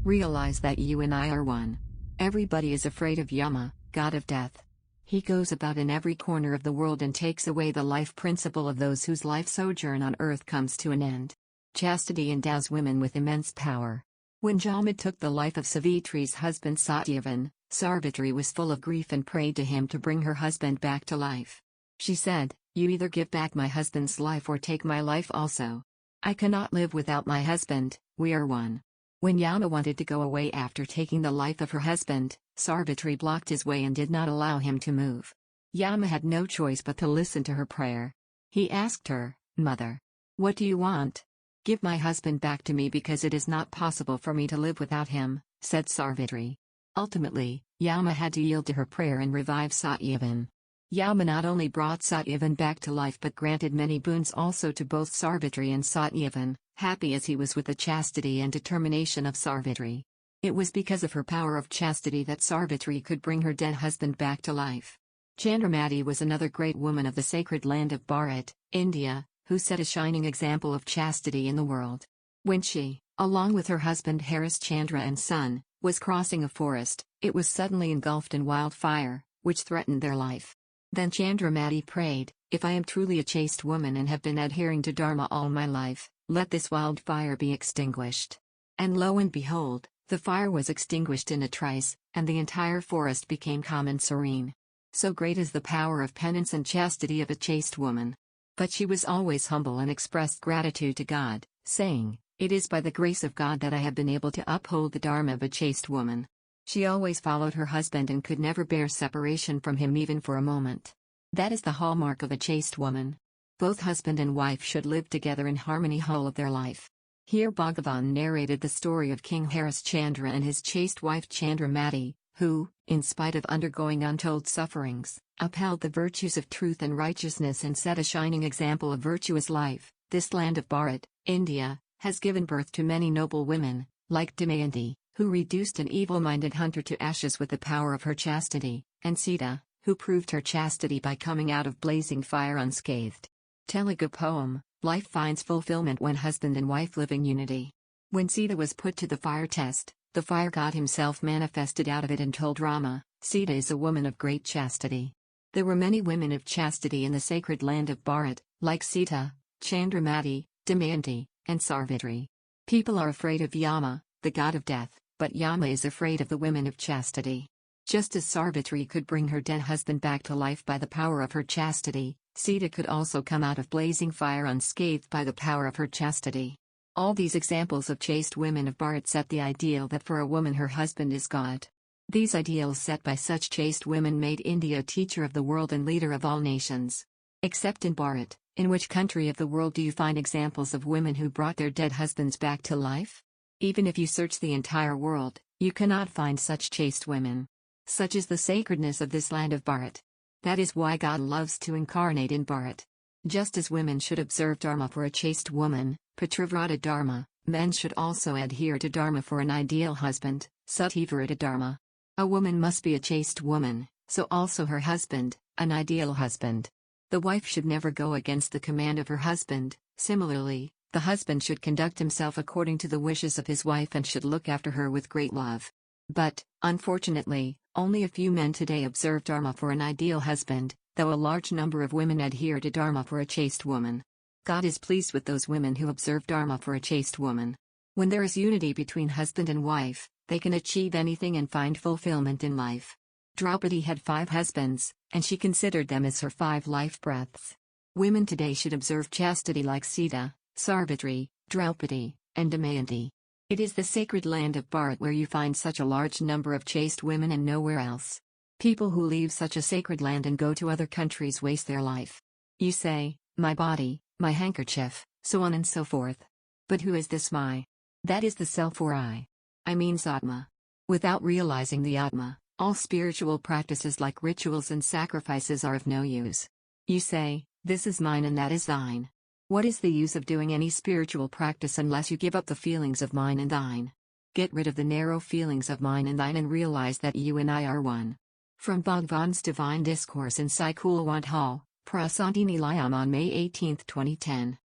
Realize that you and I are one. Everybody is afraid of Yama, god of death. He goes about in every corner of the world and takes away the life principle of those whose life sojourn on earth comes to an end. Chastity endows women with immense power. When Yama took the life of Savitri's husband Satyavan, Sarvitri was full of grief and prayed to him to bring her husband back to life. She said, "You either give back my husband's life or take my life also. I cannot live without my husband, we are one." When Yama wanted to go away after taking the life of her husband, Sarvitri blocked his way and did not allow him to move. Yama had no choice but to listen to her prayer. He asked her, "Mother, what do you want?" "Give my husband back to me because it is not possible for me to live without him," said Sarvitri. Ultimately, Yama had to yield to her prayer and revive Satyavan. Yama not only brought Satyavan back to life but granted many boons also to both Sarvitri and Satyavan, happy as he was with the chastity and determination of Sarvitri. It was because of her power of chastity that Sarvitri could bring her dead husband back to life. Chandramati was another great woman of the sacred land of Bharat, India, who set a shining example of chastity in the world. When she, along with her husband Harishchandra and son, was crossing a forest, it was suddenly engulfed in wildfire, which threatened their life. Then Chandramati prayed, "If I am truly a chaste woman and have been adhering to Dharma all my life, let this wildfire be extinguished." And lo and behold, the fire was extinguished in a trice, and the entire forest became calm and serene. So great is the power of penance and chastity of a chaste woman. But she was always humble and expressed gratitude to God, saying, "It is by the grace of God that I have been able to uphold the Dharma of a chaste woman." She always followed her husband and could never bear separation from him even for a moment. That is the hallmark of a chaste woman. Both husband and wife should live together in harmony whole of their life. Here Bhagavan narrated the story of King Harishchandra and his chaste wife Chandramati, who, in spite of undergoing untold sufferings, upheld the virtues of truth and righteousness and set a shining example of virtuous life. This land of Bharat, India, has given birth to many noble women, like Damayanti, who reduced an evil-minded hunter to ashes with the power of her chastity, and Sita, who proved her chastity by coming out of blazing fire unscathed. Telugu poem, Life finds fulfillment when husband and wife live in unity. When Sita was put to the fire test, the fire god himself manifested out of it and told Rama, "Sita is a woman of great chastity." There were many women of chastity in the sacred land of Bharat, like Sita, Chandramati, Damayanti, and Sarvitri. People are afraid of Yama, the god of death, but Yama is afraid of the women of chastity. Just as Sarvitri could bring her dead husband back to life by the power of her chastity, Sita could also come out of blazing fire unscathed by the power of her chastity. All these examples of chaste women of Bharat set the ideal that for a woman her husband is God. These ideals set by such chaste women made India a teacher of the world and leader of all nations. Except in Bharat, in which country of the world do you find examples of women who brought their dead husbands back to life? Even if you search the entire world, you cannot find such chaste women. Such is the sacredness of this land of Bharat. That is why God loves to incarnate in Bharat. Just as women should observe Dharma for a chaste woman, Pativrata Dharma, men should also adhere to Dharma for an ideal husband, Sativrata Dharma. A woman must be a chaste woman, so also her husband, an ideal husband. The wife should never go against the command of her husband. Similarly, the husband should conduct himself according to the wishes of his wife and should look after her with great love. But, unfortunately, only a few men today observe Dharma for an ideal husband, though a large number of women adhere to Dharma for a chaste woman. God is pleased with those women who observe Dharma for a chaste woman. When there is unity between husband and wife, they can achieve anything and find fulfillment in life. Draupadi had 5 husbands, and she considered them as her 5 life breaths. Women today should observe chastity like Sita, Sarvitri, Draupadi, and Damayanti. It is the sacred land of Bharat where you find such a large number of chaste women and nowhere else. People who leave such a sacred land and go to other countries waste their life. You say, "My body, my handkerchief," so on and so forth. But who is this my? That is the self or I means Atma. Without realizing the Atma, all spiritual practices like rituals and sacrifices are of no use. You say, "This is mine and that is thine." What is the use of doing any spiritual practice unless you give up the feelings of mine and thine? Get rid of the narrow feelings of mine and thine and realize that you and I are one. From Bhagavan's Divine Discourse in Sai Kulwant Hall, Prasanthi Nilayam on May 18, 2010.